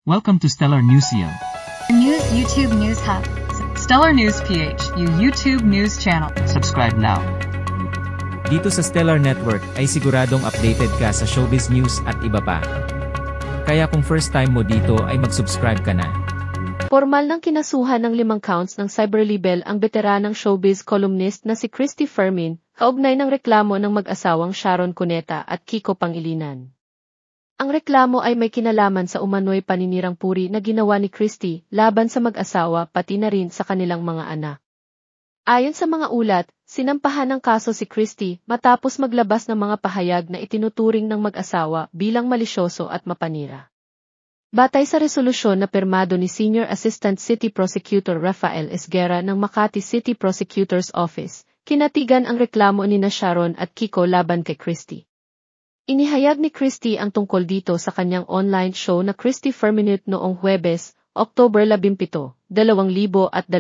Welcome to Stellar Newsium. News YouTube News Hub. Stellar News PH, YouTube News Channel. Subscribe now. Dito sa Stellar Network ay siguradong updated ka sa showbiz news at iba pa. Kaya kung first time mo dito ay mag-subscribe ka na. Formal ng kinasuhan ng 5 counts ng cyberlibel ang veteranang showbiz columnist na si Christy Fermin, kaugnay ng reklamo ng mag-asawang Sharon Cuneta at Kiko Pangilinan. Ang reklamo ay may kinalaman sa umano'y paninirang puri na ginawa ni Christy laban sa mag-asawa pati na rin sa kanilang mga anak. Ayon sa mga ulat, sinampahan ng kaso si Christy matapos maglabas ng mga pahayag na itinuturing ng mag-asawa bilang malisyoso at mapanira. Batay sa resolusyon na pirmado ni Senior Assistant City Prosecutor Rafael Esguera ng Makati City Prosecutor's Office, kinatigan ang reklamo ni Sharon at Kiko laban kay Christy. Inihayag ni Christy ang tungkol dito sa kanyang online show na Christy Ferminute noong Huwebes, October 17, 2024.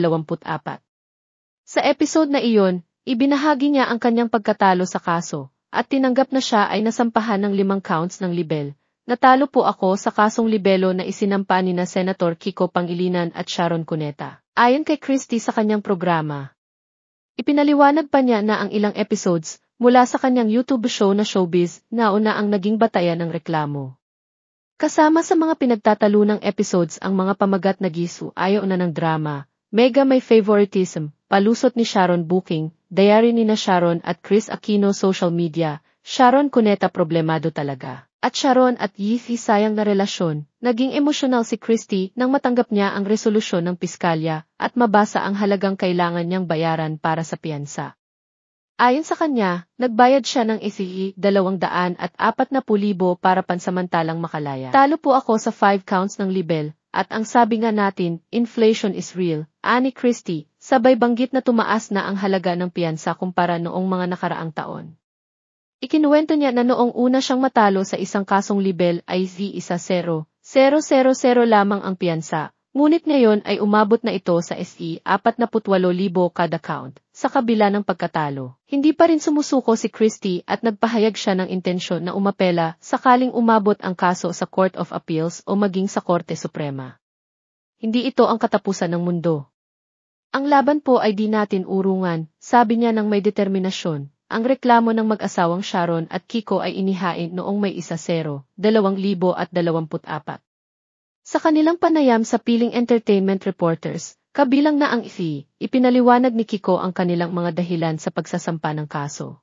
Sa episode na iyon, ibinahagi niya ang kanyang pagkatalo sa kaso, at tinanggap na siya ay nasampahan ng 5 counts ng libel. Natalo po ako sa kasong libelo na isinampa ni na Senator Kiko Pangilinan at Sharon Cuneta. Ayon kay Christy sa kanyang programa. Ipinaliwanag pa niya na ang ilang episodes mula sa kanyang YouTube show na Showbiz, nauna ang naging batayan ng reklamo. Kasama sa mga pinagtatalunang episodes ang mga pamagat na gisu, ayaw na ng drama, mega may favoritism, palusot ni Sharon booking, diary ni na Sharon at Chris Aquino social media, Sharon Cuneta problemado talaga. At Sharon at Yifi sayang na relasyon, naging emosyonal si Christy nang matanggap niya ang resolusyon ng piskalya at mabasa ang halagang kailangan niyang bayaran para sa piyansa. Ayon sa kanya, nagbayad siya ng ICE 240,000 para pansamantalang makalaya. Talo po ako sa 5 counts ng libel, at ang sabi nga natin, inflation is real, ani Christy, sabay banggit na tumaas na ang halaga ng piyansa kumpara noong mga nakaraang taon. Ikinuwento niya na noong una siyang matalo sa isang kasong libel ay Z10,000 lamang ang piyansa, ngunit ngayon ay umabot na ito sa SE 48,000 kada count. Sa kabila ng pagkatalo, hindi pa rin sumusuko si Christy at nagpahayag siya ng intensyon na umapela sakaling umabot ang kaso sa Court of Appeals o maging sa Korte Suprema. Hindi ito ang katapusan ng mundo. Ang laban po ay di natin urungan, sabi niya ng may determinasyon. Ang reklamo ng mag-asawang Sharon at Kiko ay inihain noong May 1, 2024. Sa kanilang panayam sa Piling Entertainment Reporters, kabilang na ang IFI, ipinaliwanag ni Kiko ang kanilang mga dahilan sa pagsasampa ng kaso.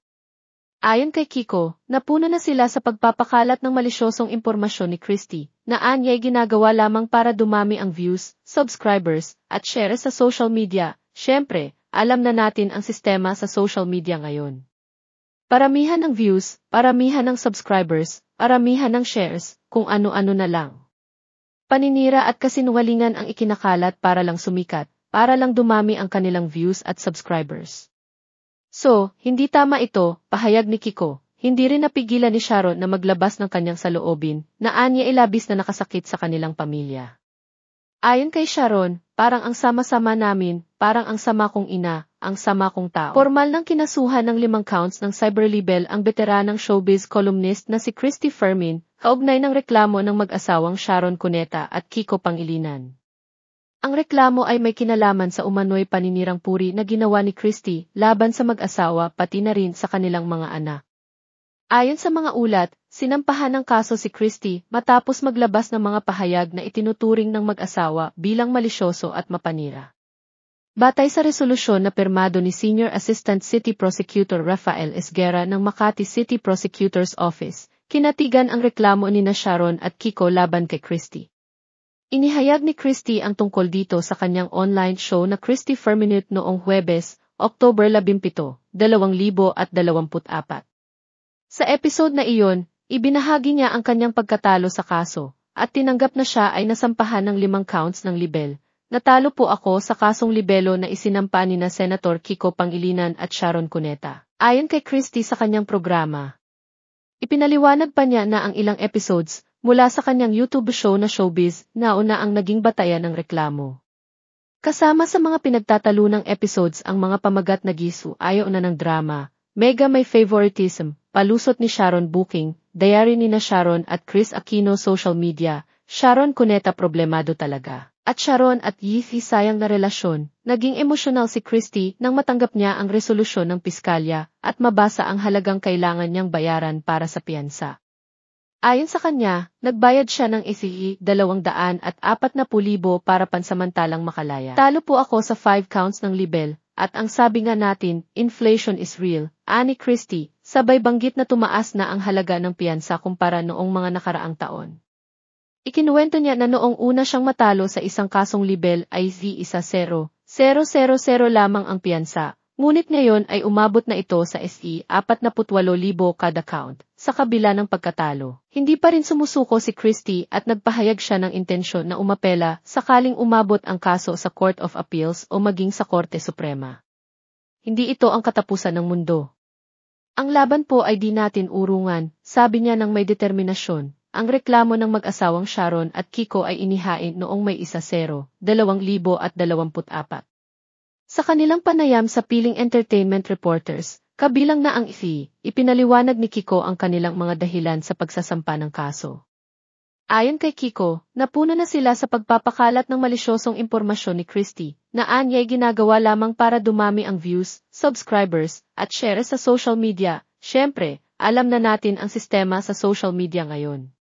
Ayon kay Kiko, napuno na sila sa pagpapakalat ng malisyosong impormasyon ni Christy, na anya'y ginagawa lamang para dumami ang views, subscribers, at share sa social media. Siyempre, alam na natin ang sistema sa social media ngayon. Paramihan ng views, paramihan ng subscribers, paramihan ng shares, kung ano-ano na lang. Paninira at kasinungalingan ang ikinakalat para lang sumikat, para lang dumami ang kanilang views at subscribers. So, hindi tama ito, pahayag ni Kiko. Hindi rin napigilan ni Sharon na maglabas ng kanyang saloobin, na anya ilabis na nakasakit sa kanilang pamilya. Ayon kay Sharon, parang ang sama-sama namin, parang ang sama kong ina, ang sama kong tao. Formal ng kinasuhan ng 5 counts ng cyberlibel ang veteranang showbiz columnist na si Christy Fermin, kaugnay ng reklamo ng mag-asawang Sharon Cuneta at Kiko Pangilinan. Ang reklamo ay may kinalaman sa umano'y paninirang puri na ginawa ni Christy laban sa mag-asawa pati na rin sa kanilang mga anak. Ayon sa mga ulat, sinampahan ng kaso si Christy matapos maglabas ng mga pahayag na itinuturing ng mag-asawa bilang malisyoso at mapanira. Batay sa resolusyon na pirmado ni Senior Assistant City Prosecutor Rafael Esguera ng Makati City Prosecutor's Office, kinatigan ang reklamo ni na Sharon at Kiko laban kay Christy. Inihayag ni Christy ang tungkol dito sa kanyang online show na Christy Ferminute noong Huwebes, October 17, 2024. Sa episode na iyon, ibinahagi niya ang kanyang pagkatalo sa kaso, at tinanggap na siya ay nasampahan ng 5 counts ng libel. Natalo po ako sa kasong libelo na isinampa ni na Senator Kiko Pangilinan at Sharon Cuneta. Ayon kay Christy sa kanyang programa. Ipinaliwanag pa niya na ang ilang episodes mula sa kanyang YouTube show na Showbiz, nauna ang naging batayan ng reklamo. Kasama sa mga pinagtatalunang episodes ang mga pamagat na gisu, ayaw na ng drama, mega may favoritism, palusot ni Sharon booking, diary ni na Sharon at Chris Aquino social media, Sharon Cuneta problemado talaga. At Sharon at Yifi sayang na relasyon, naging emosyonal si Christy nang matanggap niya ang resolusyon ng piskalya at mabasa ang halagang kailangan niyang bayaran para sa piyansa. Ayon sa kanya, nagbayad siya ng isihi 240,000 para pansamantalang makalaya. Talo po ako sa 5 counts ng libel, at ang sabi nga natin, inflation is real, ani Christy, sabay banggit na tumaas na ang halaga ng piyansa kumpara noong mga nakaraang taon. Ikinuwento niya na noong una siyang matalo sa isang kasong libel ay Z100,000 lamang ang piyansa, ngunit ngayon ay umabot na ito sa SE 48,000 kada count, sa kabila ng pagkatalo. Hindi pa rin sumusuko si Christy at nagpahayag siya ng intensyon na umapela sakaling umabot ang kaso sa Court of Appeals o maging sa Korte Suprema. Hindi ito ang katapusan ng mundo. Ang laban po ay di natin urungan, sabi niya ng may determinasyon. Ang reklamo ng mag-asawang Sharon at Kiko ay inihain noong May 1, 2024. Sa kanilang panayam sa Piling Entertainment Reporters, kabilang na ang ipinaliwanag ni Kiko ang kanilang mga dahilan sa pagsasampa ng kaso. Ayon kay Kiko, napuno na sila sa pagpapakalat ng malisyosong impormasyon ni Christy, na anya'y ginagawa lamang para dumami ang views, subscribers, at shares sa social media. Siyempre, alam na natin ang sistema sa social media ngayon.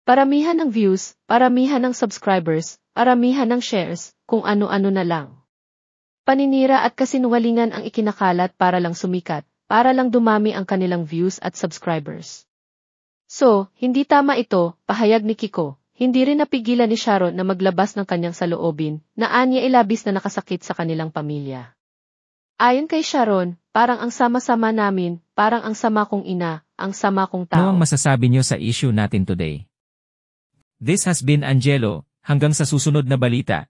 Paramihan ng views, paramihan ng subscribers, paramihan ng shares, kung ano-ano na lang. Paninira at kasinungalingan ang ikinakalat para lang sumikat, para lang dumami ang kanilang views at subscribers. So, hindi tama ito, pahayag ni Kiko. Hindi rin napigilan ni Sharon na maglabas ng kanyang saloobin, na anya ilabis na nakasakit sa kanilang pamilya. Ayon kay Sharon, parang ang sama-sama namin, parang ang sama kong ina, ang sama kong tao. Ano ang masasabi niyo sa issue natin today? This has been Angelo, hanggang sa susunod na balita.